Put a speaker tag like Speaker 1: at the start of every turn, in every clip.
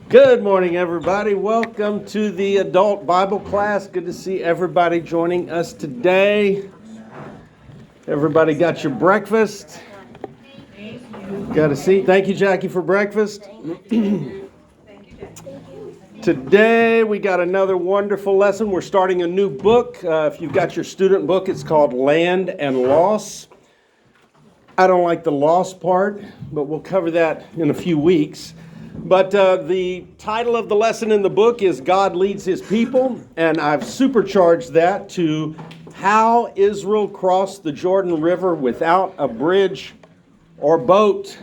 Speaker 1: Good morning, everybody. Welcome to the adult Bible class. Good to see everybody joining us today. Everybody got your breakfast? Got a seat? Thank you, Jackie, for breakfast. Today we got another wonderful lesson. We're starting a new book. If you've got your student book, it's called Land and Loss. I don't like the loss part, but we'll cover that in a few weeks. But the title of the lesson in the book is God Leads His People, and I've supercharged that to How Israel Crossed the Jordan River Without a Bridge or Boat.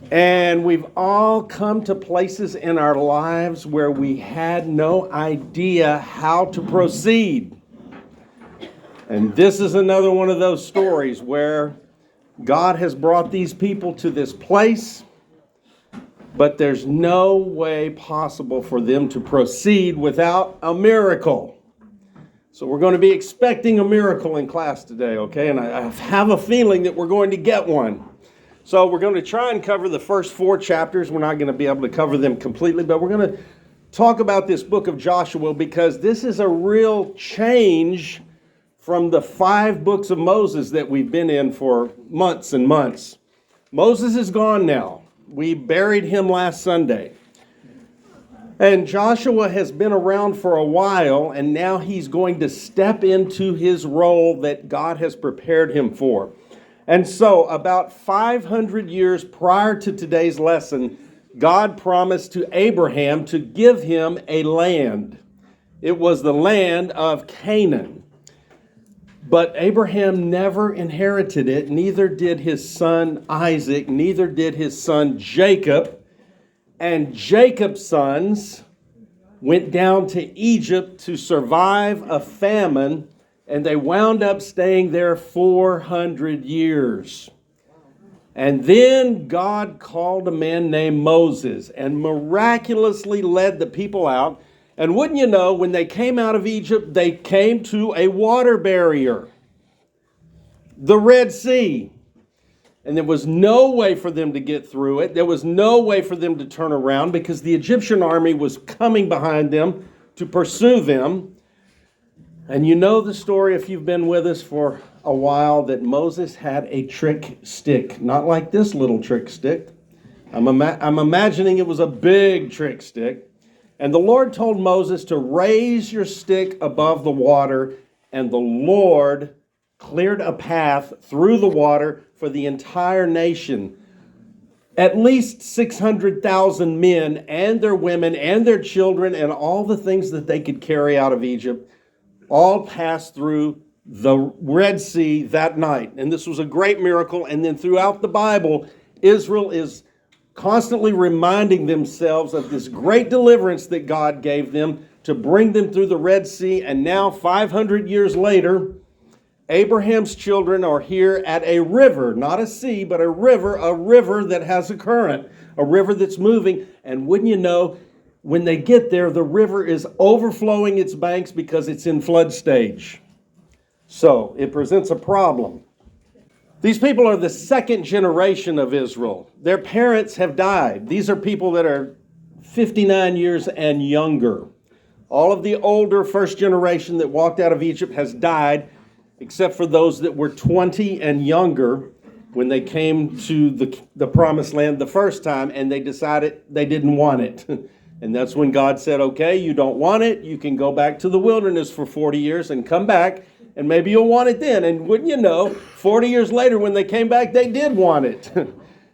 Speaker 1: And we've all come to places in our lives where we had no idea how to proceed. And this is another one of those stories where God has brought these people to this place, but there's no way possible for them to proceed without a miracle. So we're going to be expecting a miracle in class today, okay? And I have a feeling that we're going to get one. So we're going to try and cover the first 4 chapters. We're not going to be able to cover them completely, but we're going to talk about this book of Joshua because this is a real change from the 5 books of Moses that we've been in for months and months. Moses is gone now. We buried him last Sunday. And Joshua has been around for a while, and now he's going to step into his role that God has prepared him for. And so, about 500 years prior to today's lesson, God promised to Abraham to give him a land. It was the land of Canaan. But Abraham never inherited it, neither did his son Isaac, neither did his son Jacob. And Jacob's sons went down to Egypt to survive a famine, and they wound up staying there 400 years. And then God called a man named Moses and miraculously led the people out. And wouldn't you know, when they came out of Egypt, they came to a water barrier, the Red Sea. And there was no way for them to get through it. There was no way for them to turn around because the Egyptian army was coming behind them to pursue them. And you know the story, if you've been with us for a while, that Moses had a trick stick. Not like this little trick stick. I'm imagining it was a big trick stick. And the Lord told Moses to raise your stick above the water, and the Lord cleared a path through the water for the entire nation. At least 600,000 men and their women and their children and all the things that they could carry out of Egypt all passed through the Red Sea that night. And this was a great miracle. And then throughout the Bible, Israel is constantly reminding themselves of this great deliverance that God gave them to bring them through the Red Sea. And now, 500 years later, Abraham's children are here at a river, not a sea, but a river that has a current, a river that's moving. And wouldn't you know, when they get there, the river is overflowing its banks because it's in flood stage. So it presents a problem. These people are the second generation of Israel. Their parents have died. These are people that are 59 years and younger. All of the older first generation that walked out of Egypt has died, except for those that were 20 and younger when they came to the promised land the first time, and they decided they didn't want it. And that's when God said, okay, you don't want it. You can go back to the wilderness for 40 years and come back, and maybe you'll want it then. And wouldn't you know, 40 years later when they came back, they did want it.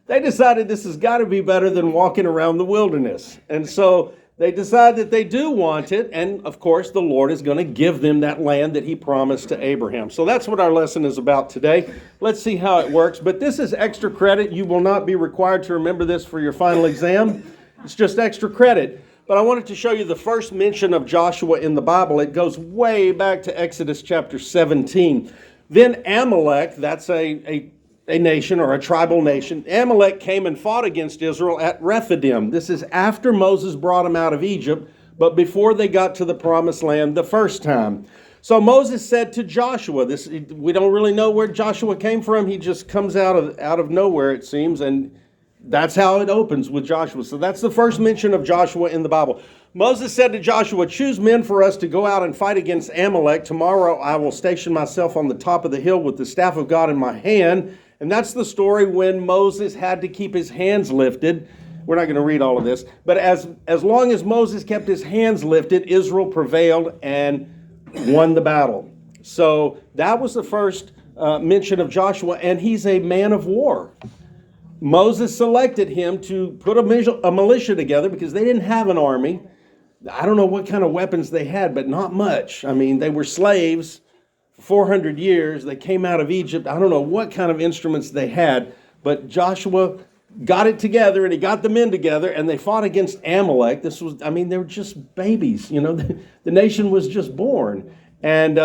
Speaker 1: They decided this has got to be better than walking around the wilderness. And so they decide that they do want it. And of course, the Lord is going to give them that land that he promised to Abraham. So that's what our lesson is about today. Let's see how it works. But this is extra credit. You will not be required to remember this for your final exam. It's just extra credit. But I wanted to show you the first mention of Joshua in the Bible. It goes way back to Exodus chapter 17. Then Amalek, that's a nation or a tribal nation, Amalek came and fought against Israel at Rephidim. This is after Moses brought them out of Egypt, but before they got to the promised land the first time. So Moses said to Joshua, this we don't really know where Joshua came from. He just comes out of nowhere, it seems, and that's how it opens with Joshua. So that's the first mention of Joshua in the Bible. Moses said to Joshua, choose men for us to go out and fight against Amalek. Tomorrow I will station myself on the top of the hill with the staff of God in my hand. And that's the story when Moses had to keep his hands lifted. We're not going to read all of this. But as long as Moses kept his hands lifted, Israel prevailed and won the battle. So that was the first mention of Joshua, and he's a man of war. Moses selected him to put a militia together because they didn't have an army. I don't know what kind of weapons they had, but not much. I mean, they were slaves for 400 years. They came out of Egypt. I don't know what kind of instruments they had, but Joshua got it together, and he got the men together, and they fought against Amalek. They were just babies. The nation was just born. And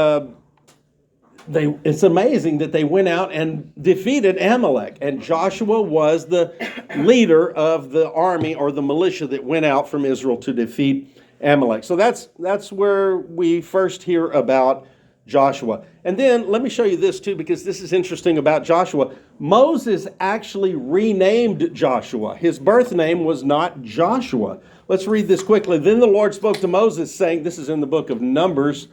Speaker 1: it's amazing that they went out and defeated Amalek. And Joshua was the leader of the army or the militia that went out from Israel to defeat Amalek. So that's where we first hear about Joshua. And then let me show you this too, because this is interesting about Joshua. Moses actually renamed Joshua. His birth name was not Joshua. Let's read this quickly. Then the Lord spoke to Moses, saying, this is in the book of Numbers,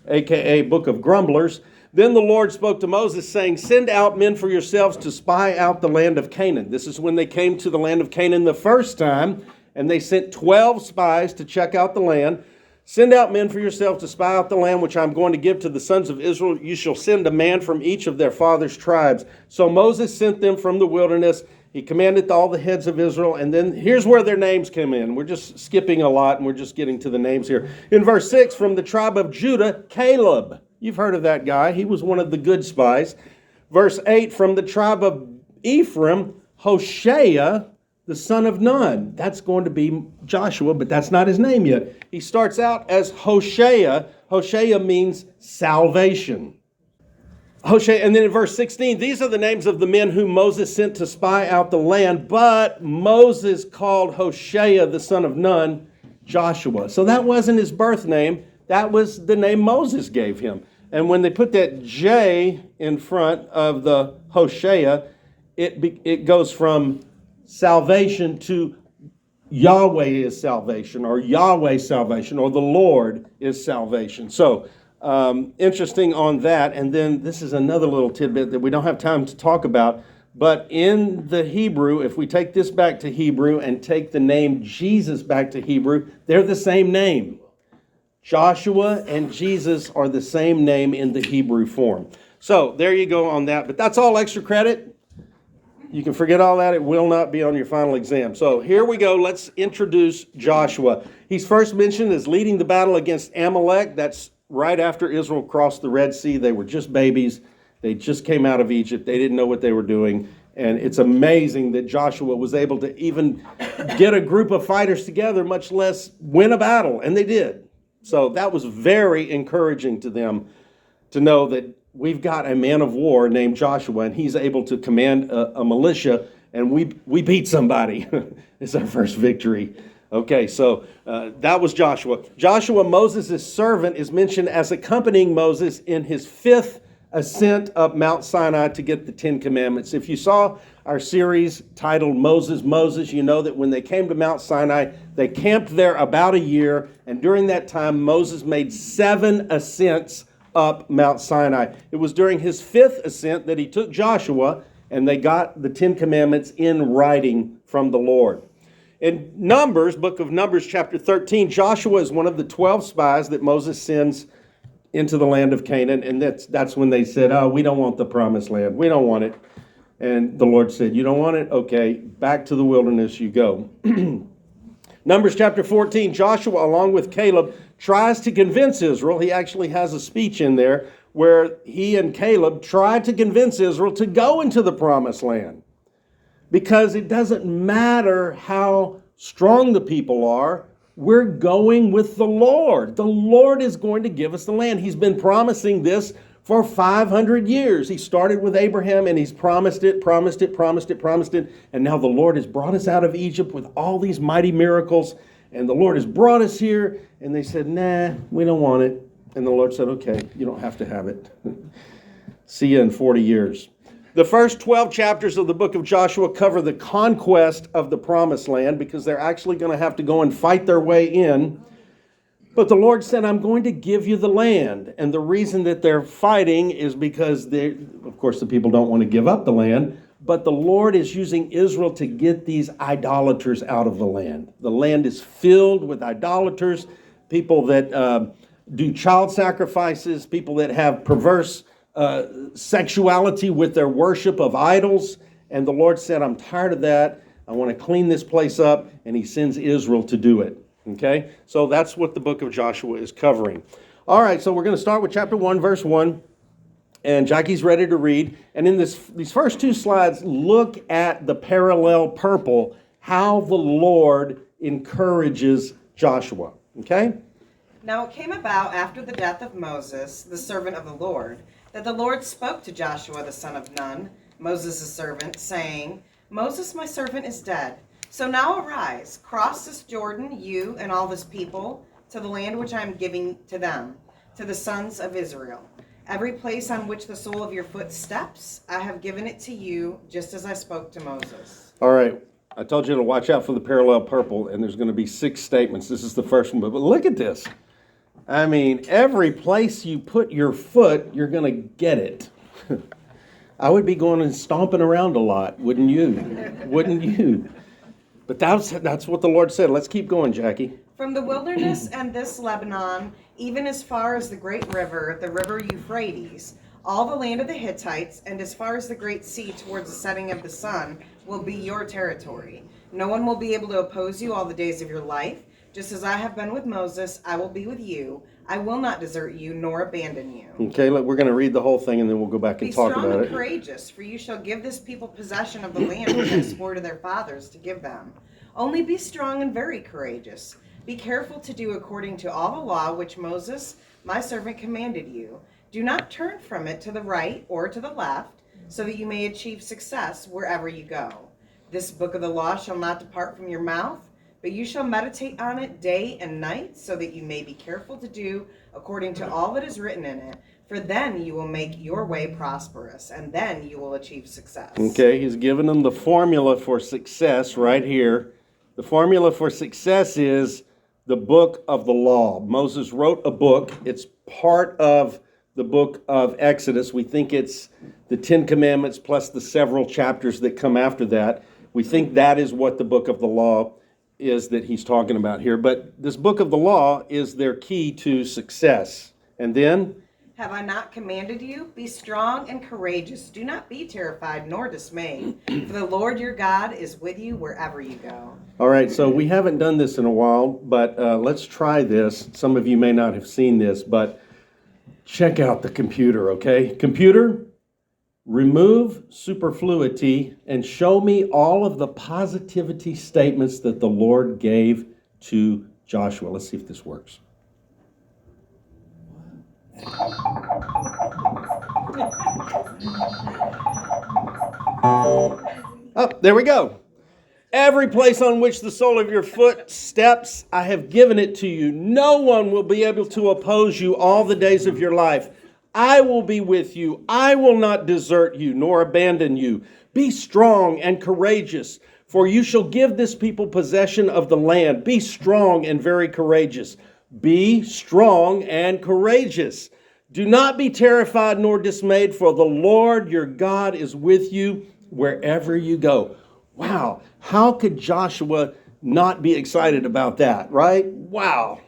Speaker 1: aka book of grumblers. Then the Lord spoke to Moses, saying, send out men for yourselves to spy out the land of Canaan. This is when they came to the land of Canaan the first time, and they sent 12 spies to check out the land. Send out men for yourselves to spy out the land which I'm going to give to the sons of Israel. You shall send a man from each of their fathers' tribes. So Moses sent them from the wilderness. He commanded all the heads of Israel. And then here's where their names come in. We're just skipping a lot, and we're just getting to the names here. In verse 6, from the tribe of Judah, Caleb. You've heard of that guy. He was one of the good spies. Verse 8, from the tribe of Ephraim, Hoshea, the son of Nun. That's going to be Joshua, but that's not his name yet. He starts out as Hoshea. Hoshea means salvation. Hoshea, and then in verse 16, these are the names of the men whom Moses sent to spy out the land, but Moses called Hoshea, the son of Nun, Joshua. So that wasn't his birth name. That was the name Moses gave him. And when they put that J in front of the Hoshea, it goes from salvation to Yahweh is salvation, or Yahweh's salvation, or the Lord is salvation. So interesting on that. And then this is another little tidbit that we don't have time to talk about. But in the Hebrew, if we take this back to Hebrew and take the name Jesus back to Hebrew, they're the same name. Joshua and Jesus are the same name in the Hebrew form. So there you go on that. But that's all extra credit. You can forget all that. It will not be on your final exam. So here we go. Let's introduce Joshua. He's first mentioned as leading the battle against Amalek. That's right after Israel crossed the Red Sea. They were just babies. They just came out of Egypt. They didn't know what they were doing. And it's amazing that Joshua was able to even get a group of fighters together, much less win a battle. And they did. So that was very encouraging to them to know that we've got a man of war named Joshua, and he's able to command a militia, and we beat somebody. It's our first victory. Okay, so that was Joshua. Joshua, Moses' servant, is mentioned as accompanying Moses in his fifth ascent up Mount Sinai to get the Ten Commandments. If you saw our series titled Moses, you know that when they came to Mount Sinai, they camped there about a year, and during that time, Moses made 7 ascents up Mount Sinai. It was during his fifth ascent that he took Joshua, and they got the Ten Commandments in writing from the Lord. In Numbers, book of Numbers, chapter 13, Joshua is one of the 12 spies that Moses sends into the land of Canaan, and that's when they said, oh, we don't want the promised land. We don't want it. And the Lord said, you don't want it? Okay, back to the wilderness you go. Numbers chapter 14, Joshua, along with Caleb, tries to convince Israel. He actually has a speech in there where he and Caleb tried to convince Israel to go into the promised land. Because it doesn't matter how strong the people are, we're going with the Lord. The Lord is going to give us the land. He's been promising this for 500 years. He started with Abraham, and he's promised it. And now the Lord has brought us out of Egypt with all these mighty miracles. And the Lord has brought us here. And they said, nah, we don't want it. And the Lord said, okay, you don't have to have it. See you in 40 years. The first 12 chapters of the book of Joshua cover the conquest of the promised land because they're actually going to have to go and fight their way in. But the Lord said, I'm going to give you the land. And the reason that they're fighting is because of course, the people don't want to give up the land. But the Lord is using Israel to get these idolaters out of the land. The land is filled with idolaters, people that do child sacrifices, people that have perverse sexuality with their worship of idols. And the Lord said, I'm tired of that. I want to clean this place up. And he sends Israel to do it. Okay? So that's what the book of Joshua is covering. All right, so we're going to start with chapter 1, verse 1. And Jackie's ready to read. And in these first two slides, look at the parallel purple, how the Lord encourages Joshua. Okay?
Speaker 2: Now it came about after the death of Moses, the servant of the Lord, that the Lord spoke to Joshua the son of Nun, Moses' servant, saying, Moses my servant is dead. So now arise, cross this Jordan, you and all this people, to the land which I am giving to them, to the sons of Israel. Every place on which the sole of your foot steps, I have given it to you, just as I spoke to Moses.
Speaker 1: All right. I told you to watch out for the parallel purple, and there's going to be 6 statements. This is the first one, but look at this. I mean, every place you put your foot, you're going to get it. I would be going and stomping around a lot, wouldn't you? Wouldn't you? But that's what the Lord said. Let's keep going, Jackie.
Speaker 2: From the wilderness and this Lebanon, even as far as the great river, the river Euphrates, all the land of the Hittites, and as far as the great sea towards the setting of the sun, will be your territory. No one will be able to oppose you all the days of your life. Just as I have been with Moses, I will be with you. I will not desert you nor abandon you.
Speaker 1: Okay, look, we're going to read the whole thing and then we'll go back and talk about it.
Speaker 2: Be strong and courageous, for you shall give this people possession of the land which I swore to their fathers to give them. Only be strong and very courageous. Be careful to do according to all the law which Moses, my servant, commanded you. Do not turn from it to the right or to the left, so that you may achieve success wherever you go. This book of the law shall not depart from your mouth, but you shall meditate on it day and night, so that you may be careful to do according to all that is written in it. For then you will make your way prosperous, and then you will achieve success.
Speaker 1: Okay, he's given them the formula for success right here. The formula for success is the book of the law. Moses wrote a book. It's part of the book of Exodus. We think it's the 10 Commandments plus the several chapters that come after that. We think that is what the book of the law is that he's talking about here. But this book of the law is their key to success. And then,
Speaker 2: have I not commanded you? Be strong and courageous. Do not be terrified nor dismayed, for the Lord your God is with you wherever you go.
Speaker 1: All right, so we haven't done this in a while, but let's try this. Some of you may not have seen this, but check out the computer, okay? Computer, remove superfluity and show me all of the positivity statements that the Lord gave to Joshua. Let's see if this works. Oh, there we go. Every place on which the sole of your foot steps, I have given it to you. No one will be able to oppose you all the days of your life. I will be with you. I will not desert you nor abandon you. Be strong and courageous, for you shall give this people possession of the land. Be strong and very courageous. Be strong and courageous. Do not be terrified nor dismayed, for the Lord your God is with you wherever you go. Wow, how could Joshua not be excited about that, right? Wow,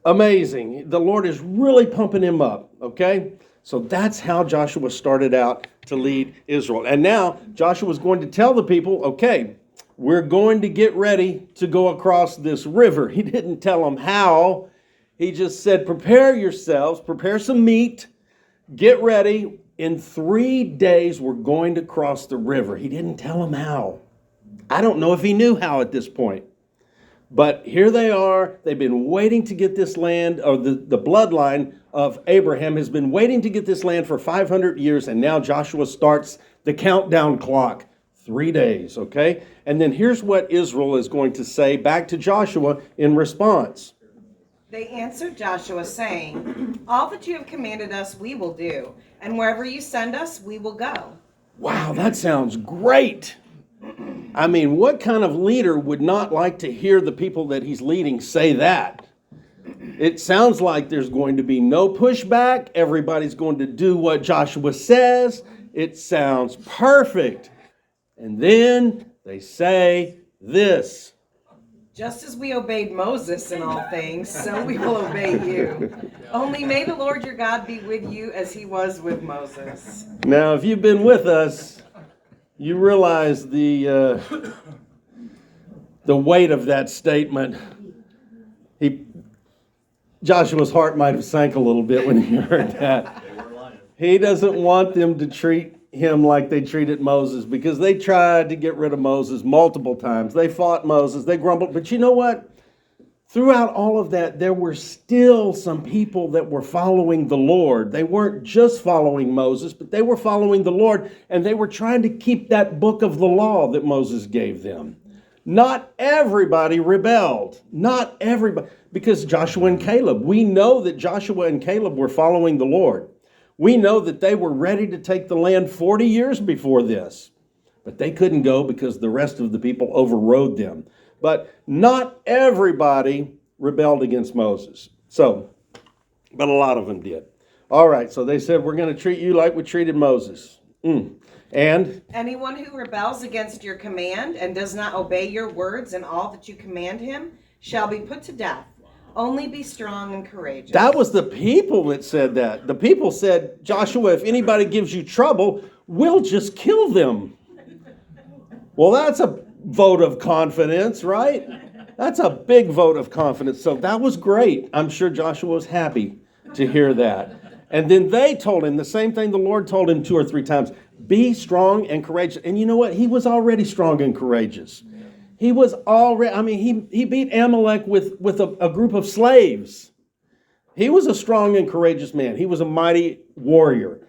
Speaker 1: amazing. The Lord is really pumping him up, okay? So that's how Joshua started out to lead Israel. And now Joshua is going to tell the people, okay, we're going to get ready to go across this river. He didn't tell them how. He just said, prepare yourselves, prepare some meat, get ready. In 3 days, we're going to cross the river. He didn't tell them how. I don't know if he knew how at this point. But here they are. They've been waiting to get this land, or the bloodline of Abraham has been waiting to get this land for 500 years. And now Joshua starts the countdown clock. 3 days, okay? And then here's what Israel is going to say back to Joshua in response.
Speaker 2: They answered Joshua, saying, "All that you have commanded us we will do, and wherever you send us we will go."
Speaker 1: Wow, that sounds great. I mean, what kind of leader would not like to hear the people that he's leading say that? It sounds like there's going to be no pushback. Everybody's going to do what Joshua says. It sounds perfect. And then they say this.
Speaker 2: "Just as we obeyed Moses in all things, so we will obey you. Only may the Lord your God be with you as he was with Moses."
Speaker 1: Now, if you've been with us, you realize the weight of that statement. Joshua's heart might have sank a little bit when he heard that. He doesn't want them to treat him like they treated Moses, because they tried to get rid of Moses multiple times. They fought Moses, they grumbled. But you know what? Throughout all of that, there were still some people that were following the Lord. They weren't just following Moses, but they were following the Lord, and they were trying to keep that book of the law that Moses gave them. Not everybody rebelled. Not everybody. Because Joshua and Caleb, we know that Joshua and Caleb were following the Lord. We know that they were ready to take the land 40 years before this. But they couldn't go because the rest of the people overrode them. But not everybody rebelled against Moses. But a lot of them did. All right, so they said, we're going to treat you like we treated Moses. And
Speaker 2: "Anyone who rebels against your command and does not obey your words and all that you command him shall be put to death. Only be strong and courageous."
Speaker 1: that was the people that said that. The people said, Joshua, if anybody gives you trouble, we'll just kill them. Well, that's a vote of confidence, right? That's a big vote of confidence. So that was great. I'm sure Joshua was happy to hear that. And then they told him the same thing the Lord told him 2 or 3 times. Be strong and courageous. And you know what? He was already strong and courageous. He was already, he beat Amalek with a group of slaves. He was a strong and courageous man. He was a mighty warrior.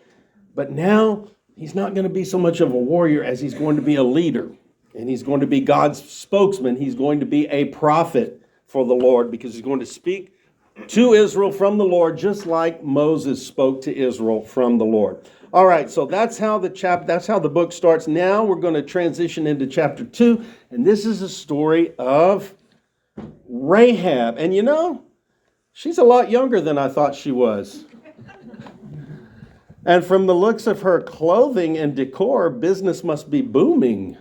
Speaker 1: But now he's not going to be so much of a warrior as he's going to be a leader. And he's going to be God's spokesman. He's going to be a prophet for the Lord, because he's going to speak to Israel from the Lord, just like Moses spoke to Israel from the Lord. All right, so that's how the book starts. Now we're going to transition into chapter 2, and this is a story of Rahab. And you know, she's a lot younger than I thought she was. And from the looks of her clothing and decor, business must be booming.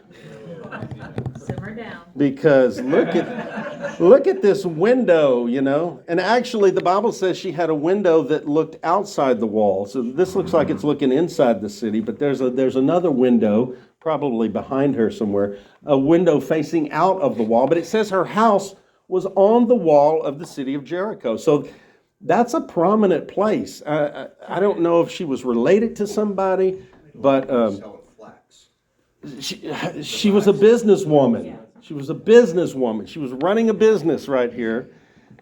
Speaker 3: Simmer down.
Speaker 1: Because look at this window, you know. And actually, the Bible says she had a window that looked outside the wall. So this looks like it's looking inside the city, but there's another window, probably behind her somewhere, a window facing out of the wall. But it says her house was on the wall of the city of Jericho. So that's a prominent place. I don't know if she was related to somebody, but she was a businesswoman. She was a businesswoman. She was running a business right here.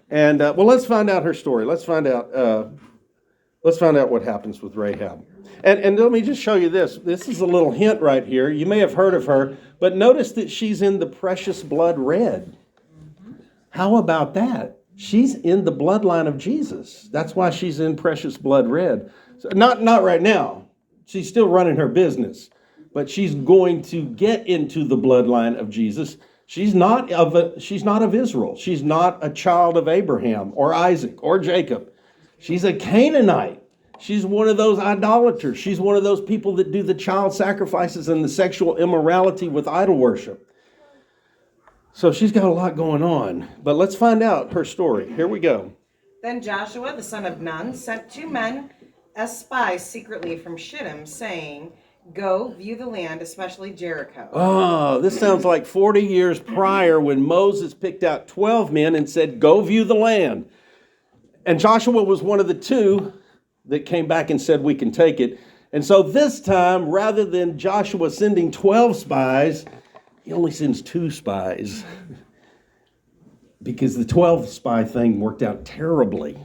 Speaker 1: And well, let's find out her story. Let's find out what happens with Rahab. And let me just show you this. This is a little hint right here. You may have heard of her, but notice that she's in the precious blood red. How about that? She's in the bloodline of Jesus. That's why she's in precious blood red. So not right now. She's still running her business, but she's going to get into the bloodline of Jesus. She's not of Israel. She's not a child of Abraham or Isaac or Jacob. She's a Canaanite. She's one of those idolaters. She's one of those people that do the child sacrifices and the sexual immorality with idol worship. So she's got a lot going on. But let's find out her story. Here we go.
Speaker 2: Then Joshua, the son of Nun, sent 2 men as spies secretly from Shittim, saying, "Go view the land, especially Jericho."
Speaker 1: Oh, this sounds like 40 years prior when Moses picked out 12 men and said, "Go view the land." And Joshua was one of the 2 that came back and said, "We can take it." And so this time, rather than Joshua sending 12 spies, he only sends 2 spies. Because the 12 spy thing worked out terribly.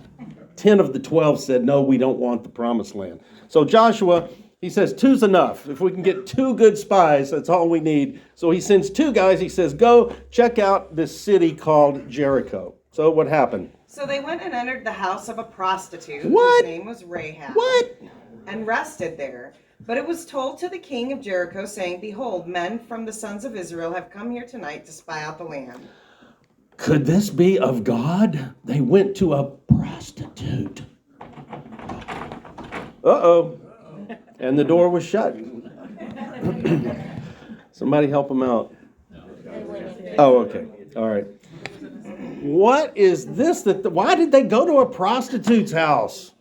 Speaker 1: 10 of the 12 said, "No, we don't want the promised land." So Joshua, he says, 2's enough. If we can get 2 good spies, that's all we need. So he sends 2 guys. He says, "Go check out this city called Jericho." So what happened?
Speaker 2: So they went and entered the house of a prostitute,
Speaker 1: What?
Speaker 2: whose name was Rahab,
Speaker 1: What?
Speaker 2: and rested there. But it was told to the king of Jericho, saying, Behold, men from the sons of Israel have come here tonight to spy out the land.
Speaker 1: Could this be of God? They went to a prostitute. Uh-oh. And the door was shut. Somebody help them out. Oh, okay. All right. What is this? Why did they go to a prostitute's house?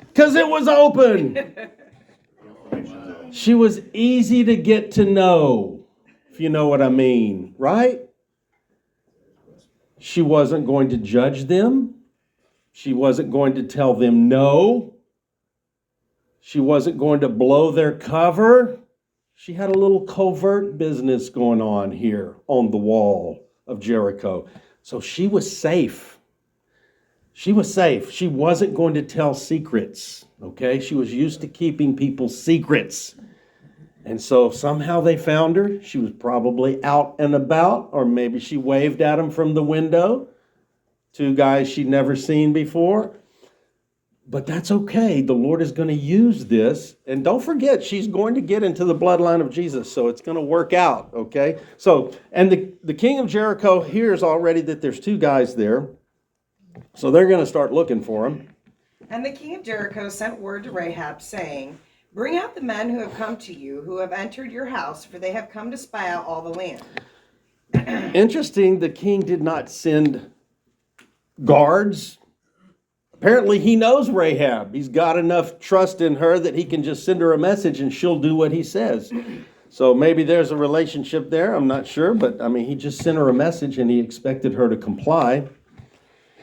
Speaker 1: Because it was open. She was easy to get to know, if you know what I mean, right? She wasn't going to judge them. She wasn't going to tell them no. She wasn't going to blow their cover. She had a little covert business going on here on the wall of Jericho. So she was safe. She was safe. She wasn't going to tell secrets, okay? She was used to keeping people's secrets. And so somehow they found her. She was probably out and about, or maybe she waved at them from the window. Two guys she'd never seen before. But that's okay. The Lord is going to use this. And don't forget, she's going to get into the bloodline of Jesus. So it's going to work out, okay? So, and the king of Jericho hears already that there's two guys there. So they're going to start looking for him.
Speaker 2: And the king of Jericho sent word to Rahab, saying, Bring out the men who have come to you, who have entered your house, for they have come to spy out all the land.
Speaker 1: Interesting, the king did not send guards. Apparently he knows Rahab. He's got enough trust in her that he can just send her a message and she'll do what he says. So maybe there's a relationship there. I'm not sure, but I mean, he just sent her a message and he expected her to comply.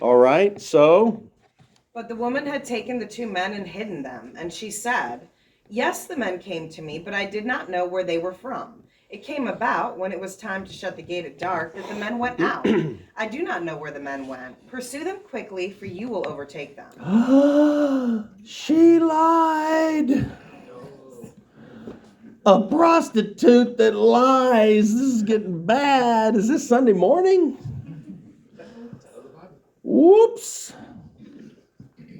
Speaker 1: All right, so.
Speaker 2: But the woman had taken the two men and hidden them. And she said, Yes, the men came to me, but I did not know where they were from. It came about, when it was time to shut the gate at dark, that the men went out. I do not know where the men went. Pursue them quickly, for you will overtake them.
Speaker 1: She lied. A prostitute that lies. This is getting bad. Is this Sunday morning? Whoops.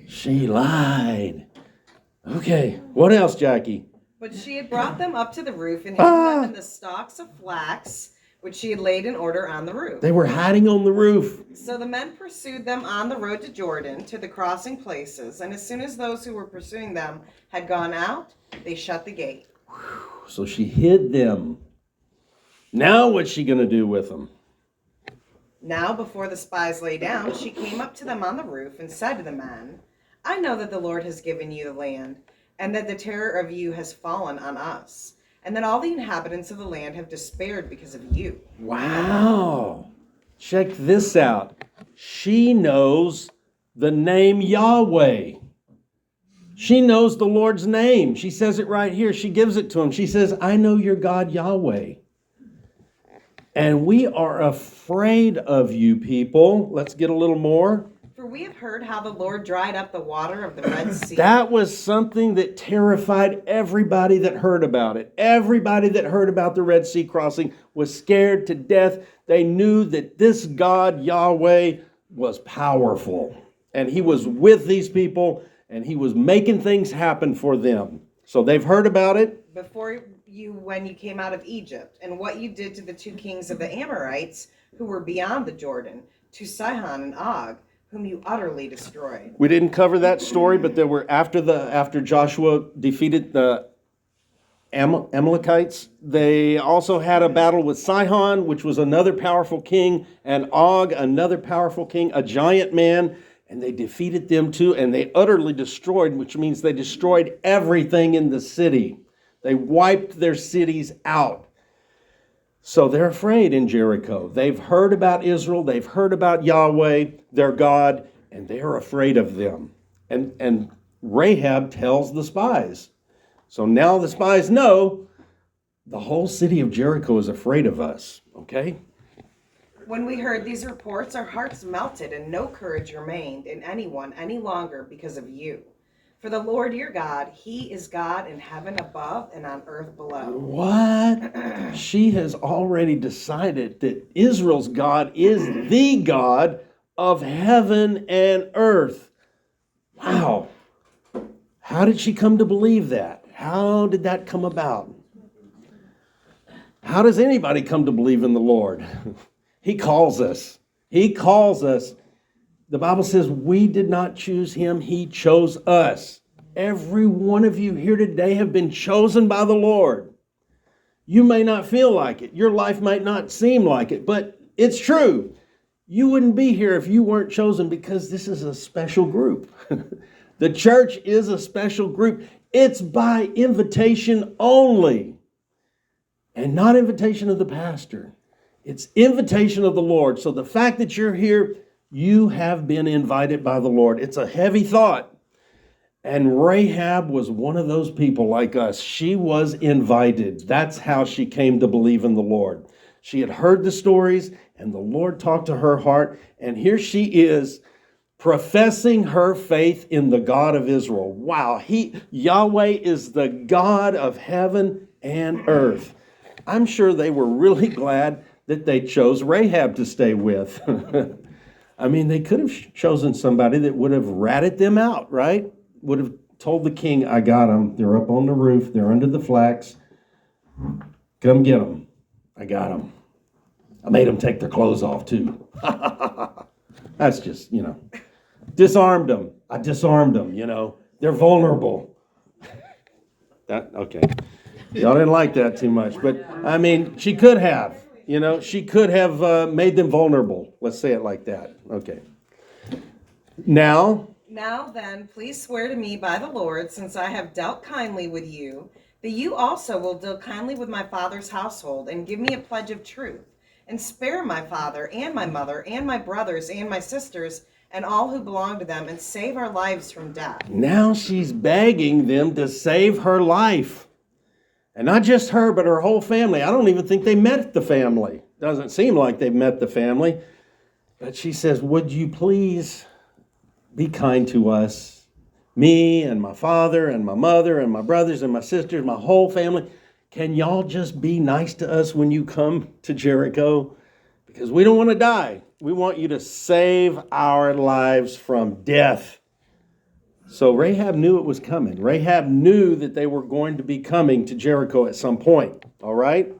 Speaker 1: She lied. Okay, what else, Jackie?
Speaker 2: But she had brought them up to the roof and hidden them in the stalks of flax, which she had laid in order on the roof.
Speaker 1: They were hiding on the roof.
Speaker 2: So the men pursued them on the road to Jordan, to the crossing places, and as soon as those who were pursuing them had gone out, they shut the gate.
Speaker 1: So she hid them. Now what's she going to do with them?
Speaker 2: Now, before the spies lay down, she came up to them on the roof and said to the men, I know that the Lord has given you the land, and that the terror of you has fallen on us, and that all the inhabitants of the land have despaired because of you.
Speaker 1: Wow. Check this out. She knows the name Yahweh. She knows the Lord's name. She says it right here. She gives it to him. She says, I know your God Yahweh. And we are afraid of you people. Let's get a little more.
Speaker 2: For we have heard how the Lord dried up the water of the Red Sea.
Speaker 1: That was something that terrified everybody that heard about it. Everybody that heard about the Red Sea crossing was scared to death. They knew that this God, Yahweh, was powerful. And he was with these people, and he was making things happen for them. So they've heard about it.
Speaker 2: Before you, when you came out of Egypt, and what you did to the two kings of the Amorites, who were beyond the Jordan, to Sihon and Og, whom you utterly destroyed.
Speaker 1: We didn't cover that story, but there were after Joshua defeated the Amalekites, they also had a battle with Sihon, which was another powerful king, and Og, another powerful king, a giant man, and they defeated them too, and they utterly destroyed, which means they destroyed everything in the city. They wiped their cities out. So they're afraid in Jericho. They've heard about Israel. They've heard about Yahweh, their God, and they're afraid of them. And Rahab tells the spies. So now the spies know the whole city of Jericho is afraid of us. Okay?
Speaker 2: When we heard these reports, our hearts melted, and no courage remained in anyone any longer because of you. For the Lord your God, he is God in heaven above and on earth below.
Speaker 1: What? She has already decided that Israel's God is the God of heaven and earth. Wow. How did she come to believe that? How did that come about? How does anybody come to believe in the Lord? He calls us. He calls us. The Bible says we did not choose him. He chose us. Every one of you here today have been chosen by the Lord. You may not feel like it. Your life might not seem like it, but it's true. You wouldn't be here if you weren't chosen, because this is a special group. The church is a special group. It's by invitation only, and not invitation of the pastor. It's invitation of the Lord. So the fact that you're here, you have been invited by the Lord. It's a heavy thought. And Rahab was one of those people like us. She was invited. That's how she came to believe in the Lord. She had heard the stories, and the Lord talked to her heart. And here she is, professing her faith in the God of Israel. Wow, Yahweh is the God of heaven and earth. I'm sure they were really glad that they chose Rahab to stay with. I mean, they could have chosen somebody that would have ratted them out, right? Would have told the king, I got them. They're up on the roof. They're under the flax. Come get them. I got them. I made them take their clothes off too. That's just, disarmed them. I disarmed them, They're vulnerable. Okay. Y'all didn't like that too much, but I mean, she could have, she could have made them vulnerable. Let's say it like that. Okay. Now then, please swear to me by the Lord, since I have dealt kindly with you, that you also will deal kindly with my father's household, and give me a pledge of truth, and spare my father and my mother and my brothers and my sisters and all who belong to them, and save our lives from death. Now she's begging them to save her life. And not just her, but her whole family. I don't even think they met the family. Doesn't seem like they've met the family. But she says, would you please be kind to us? Me and my father and my mother and my brothers and my sisters, my whole family. Can y'all just be nice to us when you come to Jericho? Because we don't want to die. We want you to save our lives from death. So Rahab knew it was coming. Rahab knew that they were going to be coming to Jericho at some point. All right?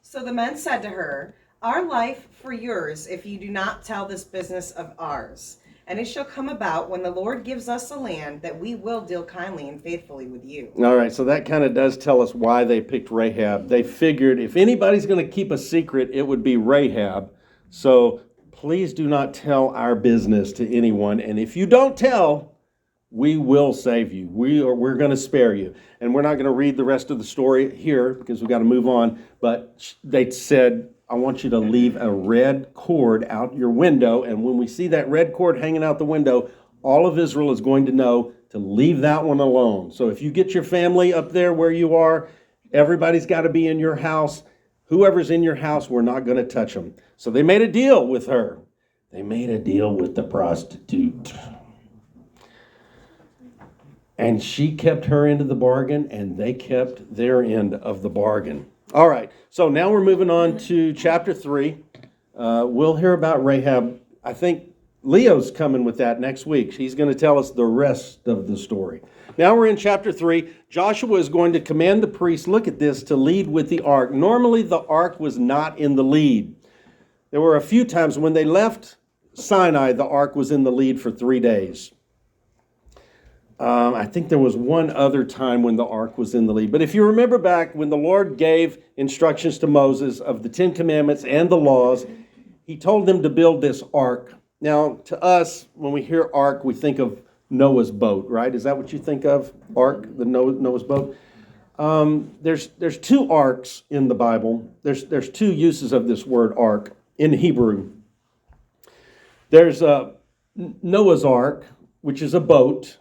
Speaker 1: So the men said to her, our life for yours, if you do not tell this business of ours. And it shall come about when the Lord gives us a land that we will deal kindly and faithfully with you. All right, so that kind of does tell us why they picked Rahab. They figured if anybody's going to keep a secret, it would be Rahab. So please do not tell our business to anyone. And if you don't tell, we will save you. We're going to spare you. And we're not going to read the rest of the story here because we've got to move on. But they said, I want you to leave a red cord out your window. And when we see that red cord hanging out the window, all of Israel is going to know to leave that one alone. So if you get your family up there where you are, everybody's got to be in your house. Whoever's in your house, we're not going to touch them. So they made a deal with her. They made a deal with the prostitute. And she kept her end of the bargain, and they kept their end of the bargain. All right, so now we're moving on to chapter 3. We'll hear about Rahab. I think Leo's coming with that next week. He's going to tell us the rest of the story. Now we're in chapter 3. Joshua is going to command the priests, look at this, to lead with the ark. Normally the ark was not in the lead. There were a few times when they left Sinai, the ark was in the lead for 3 days. I think there was one other time when the ark was in the lead. But if you remember back when the Lord gave instructions to Moses of the 10 Commandments and the laws, he told them to build this ark. Now, to us, when we hear ark, we think of Noah's boat, right? Is that what you think of? Ark, the Noah's boat? There's 2 arks in the Bible. There's 2 uses of this word ark in Hebrew. There's Noah's ark, which is a boat.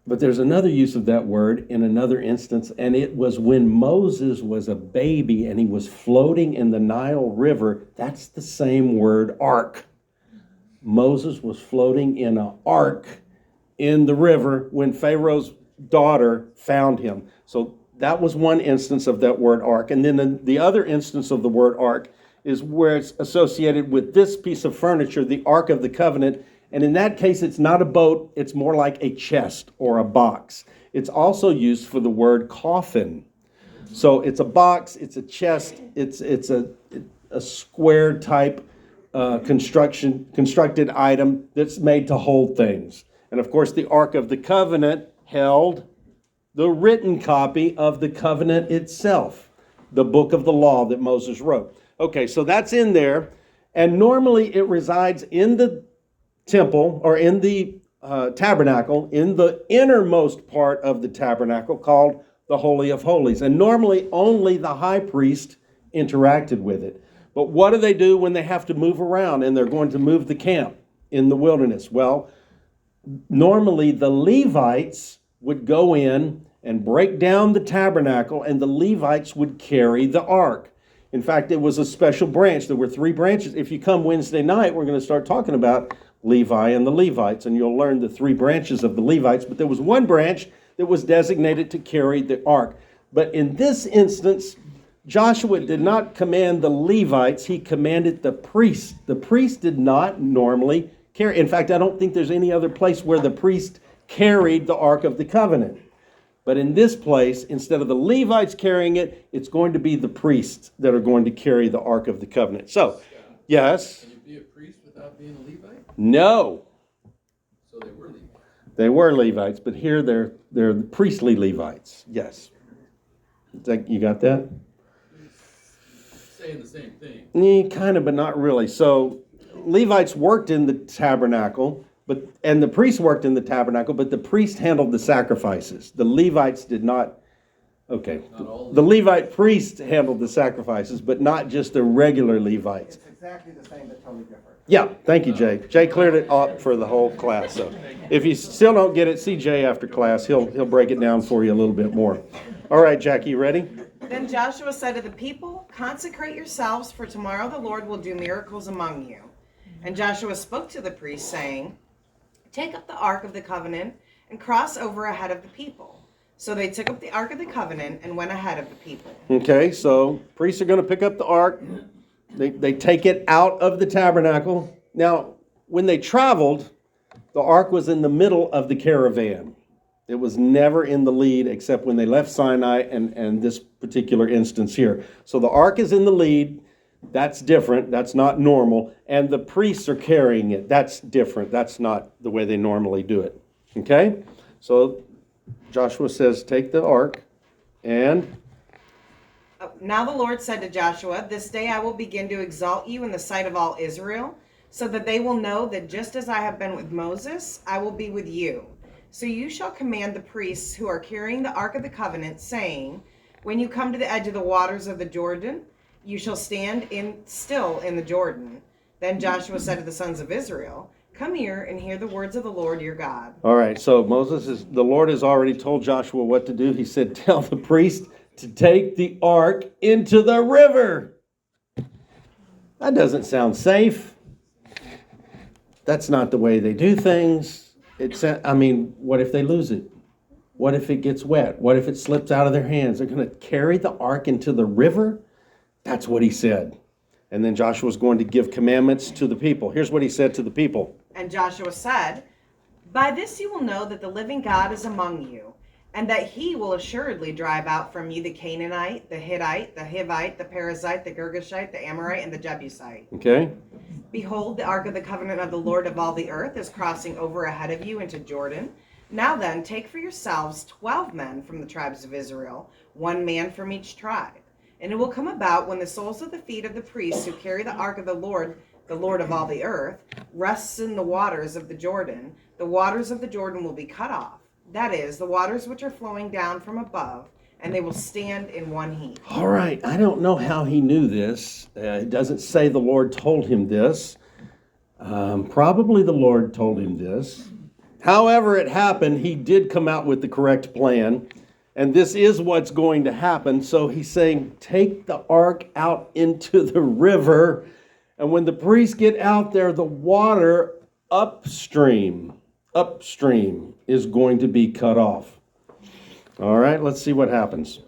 Speaker 1: But there's another use of that word in another instance, and it was when Moses was a baby and he was floating in the Nile River. That's the same word, ark. Moses was floating in an ark in the river when Pharaoh's daughter found him. So that was one instance of that word ark. And then the other instance of the word ark is where it's associated with this piece of furniture, the Ark of the Covenant. And in that case, it's not a boat, it's more like a chest or a box. It's also used for the word coffin. So it's a box, it's a chest, it's a square type constructed item that's made to hold things. And of course, the Ark of the Covenant held the written copy of the covenant itself, the book of the law that Moses wrote. Okay, so that's in there. And normally it resides in the temple or in the tabernacle, in the innermost part of the tabernacle called the Holy of Holies. And normally only the high priest interacted with it. But what do they do when they have to move around and they're going to move the camp in the wilderness? Well, normally the Levites would go in and break down the tabernacle, and the Levites would carry the ark. In fact, it was a special branch. There were 3 branches. If you come Wednesday night, we're going to start talking about Levi and the Levites, and you'll learn the 3 branches of the Levites. But there was one branch that was designated to carry the ark. But in this instance, Joshua did not command the Levites, he commanded the priests. The priests did not normally carry. In fact, I don't think there's any other place where the priest carried the Ark of the Covenant. But in this place, instead of the Levites carrying it, it's going to be the priests that are going to carry the Ark of the Covenant. So, yes?
Speaker 4: Can you be a priest without being a Levite?
Speaker 1: No.
Speaker 4: So they were Levites.
Speaker 1: They were Levites, but here they're the priestly Levites. Yes. You got that?
Speaker 4: Saying the same thing.
Speaker 1: Kind of, but not really. So Levites worked in the tabernacle, and the priests worked in the tabernacle, but the priest handled the sacrifices. The Levites did not. Okay. The Levite priest handled the sacrifices, but not just the regular Levites.
Speaker 5: It's exactly the same, but totally different.
Speaker 1: Yeah, thank you, Jay. Jay cleared it up for the whole class. So if you still don't get it, see Jay after class. He'll break it down for you a little bit more. All right, Jackie, you ready?
Speaker 2: Then Joshua said to the people, "Consecrate yourselves, for tomorrow the Lord will do miracles among you." And Joshua spoke to the priests, saying, "Take up the Ark of the Covenant and cross over ahead of the people." So they took up the Ark of the Covenant and went ahead of the people.
Speaker 1: Okay, so priests are going to pick up the ark. They take it out of the tabernacle. Now, when they traveled, the ark was in the middle of the caravan. It was never in the lead except when they left Sinai and this particular instance here. So the ark is in the lead. That's different. That's not normal. And the priests are carrying it. That's different. That's not the way they normally do it. Okay? So Joshua says, take the ark and...
Speaker 2: Now the Lord said to Joshua, "This day I will begin to exalt you in the sight of all Israel, so that they will know that just as I have been with Moses, I will be with you. So you shall command the priests who are carrying the Ark of the Covenant, saying, when you come to the edge of the waters of the Jordan, you shall stand still in the Jordan." Then Joshua said to the sons of Israel, "Come here and hear the words of the Lord your God."
Speaker 1: All right, so the Lord has already told Joshua what to do. He said, tell the priest to take the ark into the river. That doesn't sound safe. That's not the way they do things. What if they lose it? What if it gets wet? What if it slips out of their hands? They're going to carry the ark into the river? That's what he said. And then Joshua's going to give commandments to the people. Here's what he said to the people.
Speaker 2: And Joshua said, "By this you will know that the living God is among you, and that he will assuredly drive out from you the Canaanite, the Hittite, the Hivite, the Perizzite, the Girgashite, the Amorite, and the Jebusite.
Speaker 1: Okay?
Speaker 2: Behold, the ark of the covenant of the Lord of all the earth is crossing over ahead of you into Jordan. Now then, take for yourselves 12 men from the tribes of Israel, 1 man from each tribe. And it will come about when the soles of the feet of the priests who carry the ark of the Lord of all the earth, rests in the waters of the Jordan waters of the Jordan will be cut off. That is, the waters which are flowing down from above, and they will stand in one heap."
Speaker 1: All right, I don't know how he knew this. It doesn't say the Lord told him this. Probably the Lord told him this. However it happened, he did come out with the correct plan. And this is what's going to happen. So he's saying, take the ark out into the river. And when the priests get out there, the water upstream is going to be cut off. All right, let's see what happens.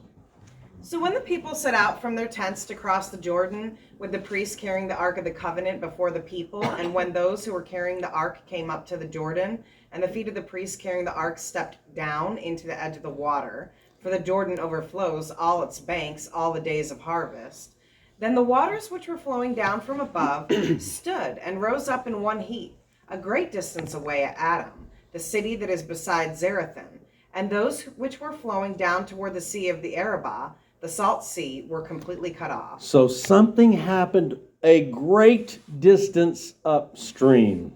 Speaker 2: So when the people set out from their tents to cross the Jordan, with the priests carrying the Ark of the Covenant before the people, and when those who were carrying the Ark came up to the Jordan, and the feet of the priests carrying the Ark stepped down into the edge of the water, for the Jordan overflows all its banks all the days of harvest, then the waters which were flowing down from above stood and rose up in one heap, a great distance away at Adam, the city that is beside Zarethan, and those which were flowing down toward the sea of the Arabah, the salt sea, were completely cut off.
Speaker 1: So something happened a great distance upstream.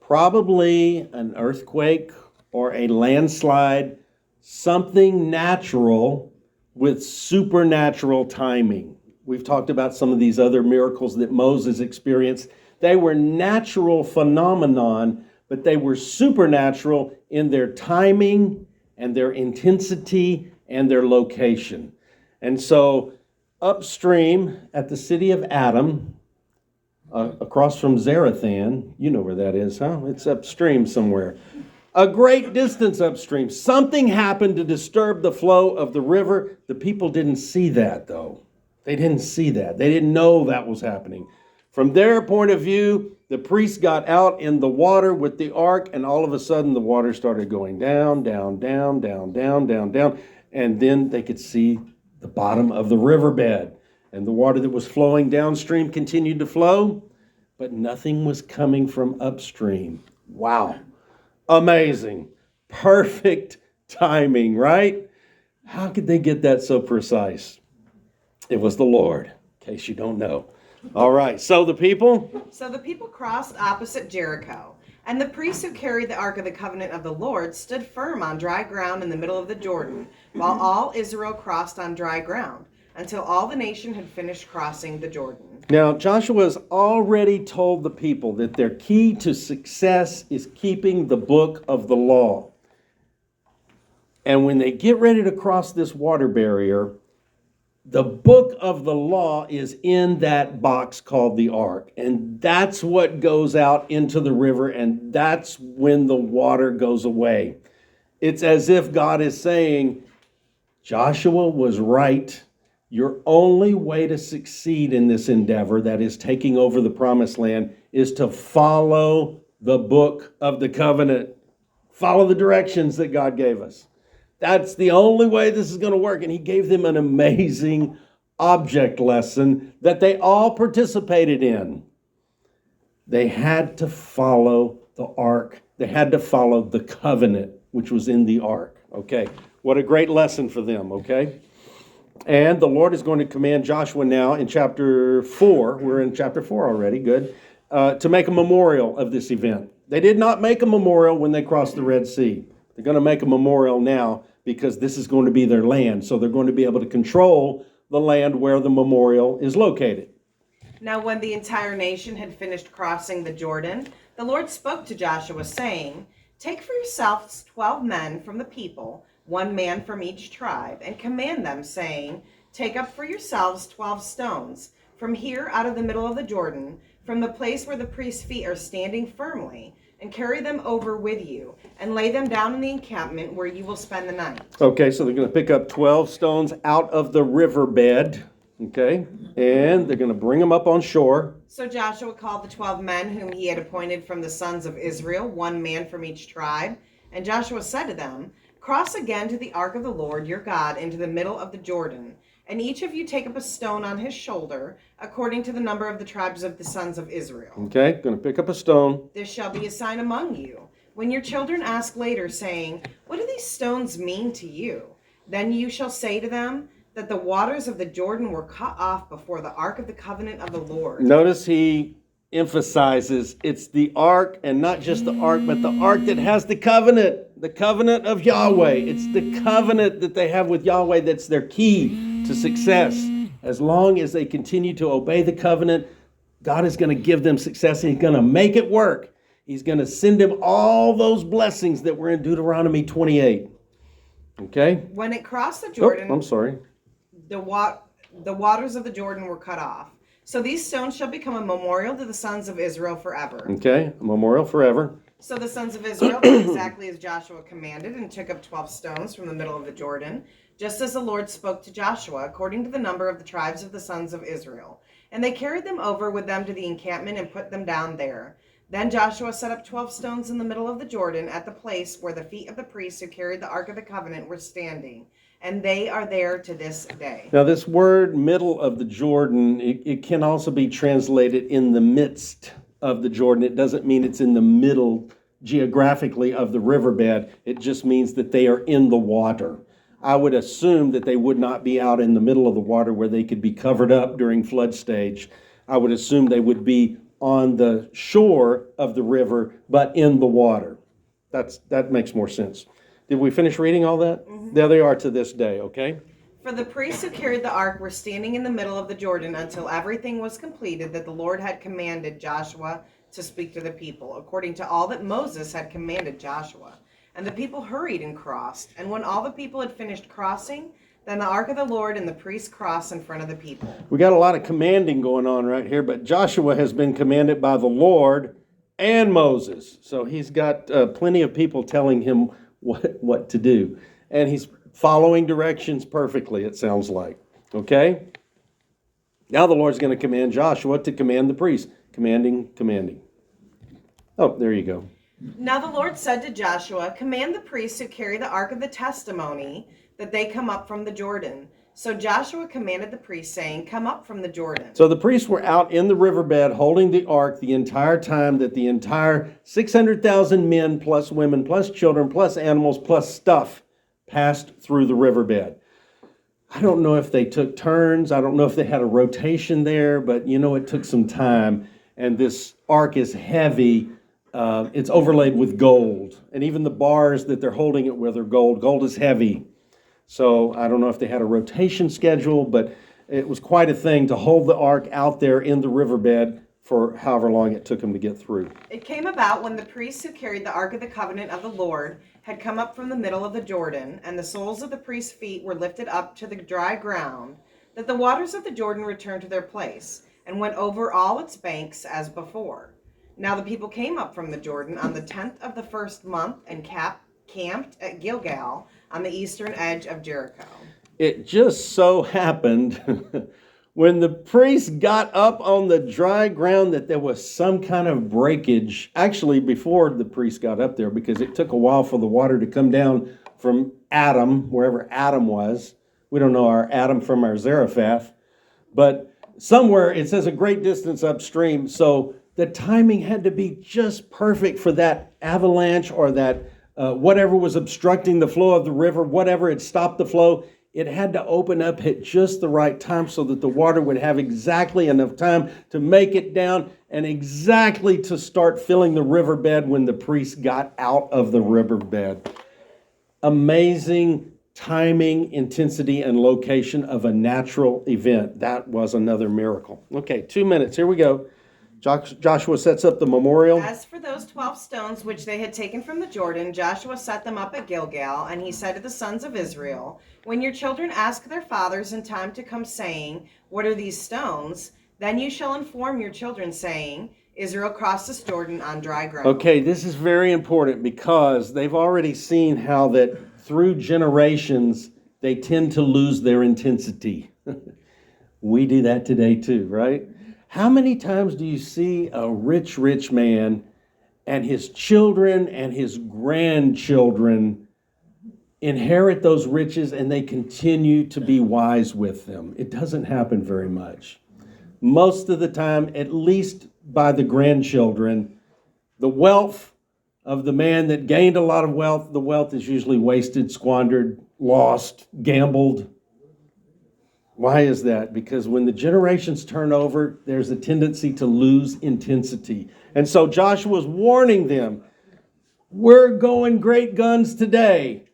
Speaker 1: Probably an earthquake or a landslide, something natural with supernatural timing. We've talked about some of these other miracles that Moses experienced. They were natural phenomenon, but they were supernatural in their timing and their intensity and their location. And so upstream at the city of Adam, across from Zarethan, you know where that is, huh? It's upstream somewhere. A great distance upstream. Something happened to disturb the flow of the river. The people didn't see that, though. They didn't see that. They didn't know that was happening. From their point of view, the priests got out in the water with the ark, and all of a sudden the water started going down, down, down, down, down, down, down, and then they could see the bottom of the riverbed. And the water that was flowing downstream continued to flow, but nothing was coming from upstream. Wow. Amazing. Perfect timing, right? How could they get that so precise? It was the Lord, in case you don't know. All right, so the people?
Speaker 2: So the people crossed opposite Jericho, and the priests who carried the Ark of the Covenant of the Lord stood firm on dry ground in the middle of the Jordan, while all Israel crossed on dry ground, until all the nation had finished crossing the Jordan.
Speaker 1: Now, Joshua's already told the people that their key to success is keeping the book of the law. And when they get ready to cross this water barrier, the book of the law is in that box called the ark. And that's what goes out into the river, and that's when the water goes away. It's as if God is saying, Joshua was right. Your only way to succeed in this endeavor, that is taking over the promised land, is to follow the book of the covenant. Follow the directions that God gave us. That's the only way this is going to work. And he gave them an amazing object lesson that they all participated in. They had to follow the ark. They had to follow the covenant, which was in the ark. Okay, what a great lesson for them, okay? And the Lord is going to command Joshua now in chapter 4. We're in chapter 4 already, good. To make a memorial of this event. They did not make a memorial when they crossed the Red Sea. They're going to make a memorial now because this is going to be their land. So they're going to be able to control the land where the memorial is located.
Speaker 2: Now when the entire nation had finished crossing the Jordan, the Lord spoke to Joshua, saying, Take for yourselves 12 men from the people, 1 man from each tribe, and command them, saying, Take up for yourselves 12 stones, from here out of the middle of the Jordan, from the place where the priest's feet are standing firmly, and carry them over with you, and lay them down in the encampment where you will spend the night.
Speaker 1: Okay, so they're going to pick up 12 stones out of the riverbed, okay, and they're going to bring them up on shore.
Speaker 2: So Joshua called the 12 men whom he had appointed from the sons of Israel, 1 man from each tribe. And Joshua said to them, Cross again to the ark of the Lord your God into the middle of the Jordan, and each of you take up a stone on his shoulder, according to the number of the tribes of the sons of Israel.
Speaker 1: Okay, going to pick up a stone.
Speaker 2: This shall be a sign among you. When your children ask later, saying, What do these stones mean to you? Then you shall say to them that the waters of the Jordan were cut off before the ark of the covenant of the Lord.
Speaker 1: Notice he emphasizes it's the ark, and not just the ark, but the ark that has the covenant of Yahweh. It's the covenant that they have with Yahweh that's their key to success. As long as they continue to obey the covenant, God is going to give them success, and he's going to make it work. He's going to send them all those blessings that were in Deuteronomy 28. Okay?
Speaker 2: When it crossed the Jordan,
Speaker 1: I'm sorry.
Speaker 2: the waters of the Jordan were cut off. So these stones shall become a memorial to the sons of Israel forever.
Speaker 1: Okay, a memorial forever.
Speaker 2: So the sons of Israel did exactly as Joshua commanded and took up 12 stones from the middle of the Jordan, just as the Lord spoke to Joshua, according to the number of the tribes of the sons of Israel. And they carried them over with them to the encampment and put them down there. Then Joshua set up 12 stones in the middle of the Jordan at the place where the feet of the priests who carried the Ark of the Covenant were standing. And they are there to this day.
Speaker 1: Now, this word middle of the Jordan, it can also be translated in the midst of the Jordan. It doesn't mean it's in the middle geographically of the riverbed. It just means that they are in the water. I would assume that they would not be out in the middle of the water where they could be covered up during flood stage. I would assume they would be on the shore of the river, but in the water. That makes more sense. Did we finish reading all that? Mm-hmm. There they are to this day, okay?
Speaker 2: For the priests who carried the ark were standing in the middle of the Jordan until everything was completed that the Lord had commanded Joshua to speak to the people, according to all that Moses had commanded Joshua. And the people hurried and crossed. And when all the people had finished crossing, then the ark of the Lord and the priests crossed in front of the people.
Speaker 1: We got a lot of commanding going on right here, but Joshua has been commanded by the Lord and Moses. So he's got plenty of people telling him what to do. And he's following directions perfectly, it sounds like. Okay? Now the Lord's going to command Joshua to command the priests. Commanding. Oh, there you go.
Speaker 2: Now the Lord said to Joshua, command the priests who carry the ark of the testimony that they come up from the Jordan. So Joshua commanded the priests, saying, come up from the Jordan.
Speaker 1: So the priests were out in the riverbed holding the ark the entire time that the entire 600,000 men plus women plus children plus animals plus stuff passed through the riverbed. I don't know if they took turns. I don't know if they had a rotation there, but it took some time. And this ark is heavy. It's overlaid with gold. And even the bars that they're holding it with are gold. Gold is heavy. So I don't know if they had a rotation schedule, but it was quite a thing to hold the ark out there in the riverbed for however long it took them to get through.
Speaker 2: It came about when the priests who carried the ark of the covenant of the Lord had come up from the middle of the Jordan, and the soles of the priests' feet were lifted up to the dry ground, that the waters of the Jordan returned to their place, and went over all its banks as before. Now the people came up from the Jordan on the 10th of the first month and camped at Gilgal on the eastern edge of Jericho.
Speaker 1: It just so happened when the priests got up on the dry ground that there was some kind of breakage, actually before the priests got up there, because it took a while for the water to come down from Adam, wherever Adam was. We don't know our Adam from our Zarephath, but somewhere it says a great distance upstream. So the timing had to be just perfect for that avalanche or that whatever was obstructing the flow of the river, whatever had stopped the flow. It had to open up at just the right time so that the water would have exactly enough time to make it down and exactly to start filling the riverbed when the priests got out of the riverbed. Amazing timing, intensity, and location of a natural event. That was another miracle. Okay, 2 minutes. Here we go. Joshua sets up the memorial.
Speaker 2: As for those 12 stones which they had taken from the Jordan, Joshua set them up at Gilgal, and he said to the sons of Israel, when your children ask their fathers in time to come, saying, what are these stones? Then you shall inform your children, saying, Israel crossed this Jordan on dry ground.
Speaker 1: Okay, this is very important because they've already seen how that through generations, they tend to lose their intensity. We do that today too, right? How many times do you see a rich man and his children and his grandchildren inherit those riches and they continue to be wise with them? It doesn't happen very much. Most of the time, at least by the grandchildren, the wealth of the man that gained a lot of wealth, the wealth is usually wasted, squandered, lost, gambled. Why is that? Because when the generations turn over, there's a tendency to lose intensity. And so Joshua's warning them, we're going great guns today,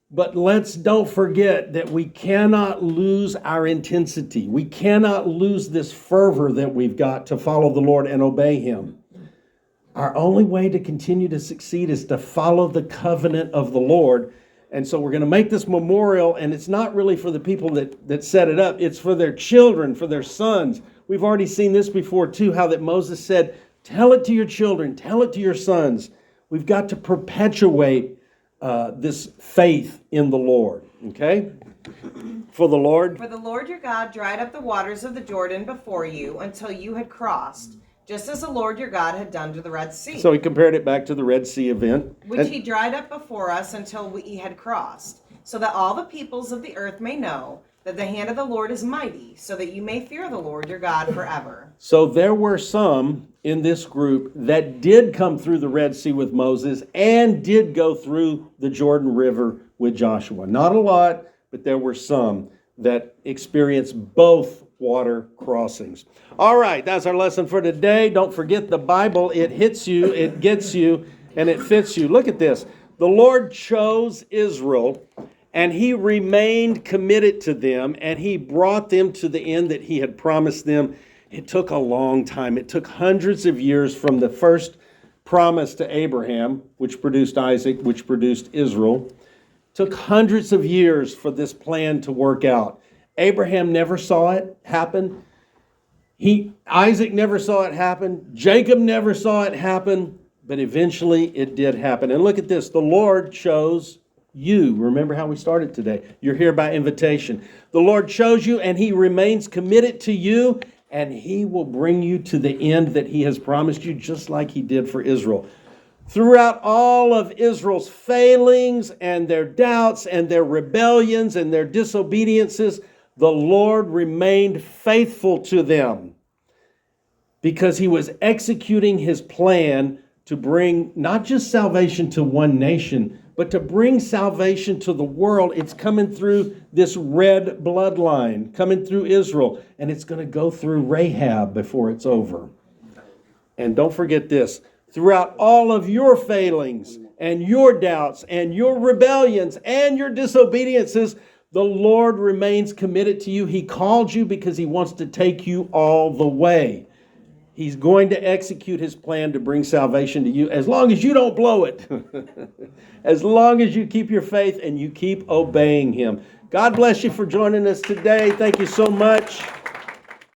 Speaker 1: but don't forget that we cannot lose our intensity. We cannot lose this fervor that we've got to follow the Lord and obey Him. Our only way to continue to succeed is to follow the covenant of the Lord. And so we're going to make this memorial, and it's not really for the people that set it up. It's for their children, for their sons. We've already seen this before, too, how that Moses said, tell it to your children, tell it to your sons. We've got to perpetuate this faith in the Lord, okay? For the Lord.
Speaker 2: For the Lord your God dried up the waters of the Jordan before you until you had crossed, just as the Lord your God had done to the Red Sea,
Speaker 1: So he compared it back to the Red Sea event.
Speaker 2: which he dried up before us until we had crossed, so that all the peoples of the earth may know that the hand of the Lord is mighty, so that you may fear the Lord your God forever.
Speaker 1: So there were some in this group that did come through the Red Sea with Moses and did go through the Jordan River with Joshua. Not a lot, but there were some that experienced both water crossings. All right, that's our lesson for today. Don't forget the Bible. It hits you, it gets you, and it fits you. Look at this. The Lord chose Israel, and he remained committed to them, and he brought them to the end that he had promised them. It took a long time. It took hundreds of years from the first promise to Abraham, which produced Isaac, which produced Israel. It took hundreds of years for this plan to work out. Abraham never saw it happen. Isaac never saw it happen. Jacob never saw it happen, but eventually it did happen. And look at this. The Lord chose you. Remember how we started today. You're here by invitation. The Lord chose you, and he remains committed to you, and he will bring you to the end that he has promised you, just like he did for Israel. Throughout all of Israel's failings and their doubts and their rebellions and their disobediences, the Lord remained faithful to them because he was executing his plan to bring not just salvation to one nation, but to bring salvation to the world. It's coming through this red bloodline, coming through Israel, and it's going to go through Rahab before it's over. And don't forget this, throughout all of your failings and your doubts and your rebellions and your disobediences, the Lord remains committed to you. He called you because he wants to take you all the way. He's going to execute his plan to bring salvation to you as long as you don't blow it. As long as you keep your faith and you keep obeying him. God bless you for joining us today. Thank you so much.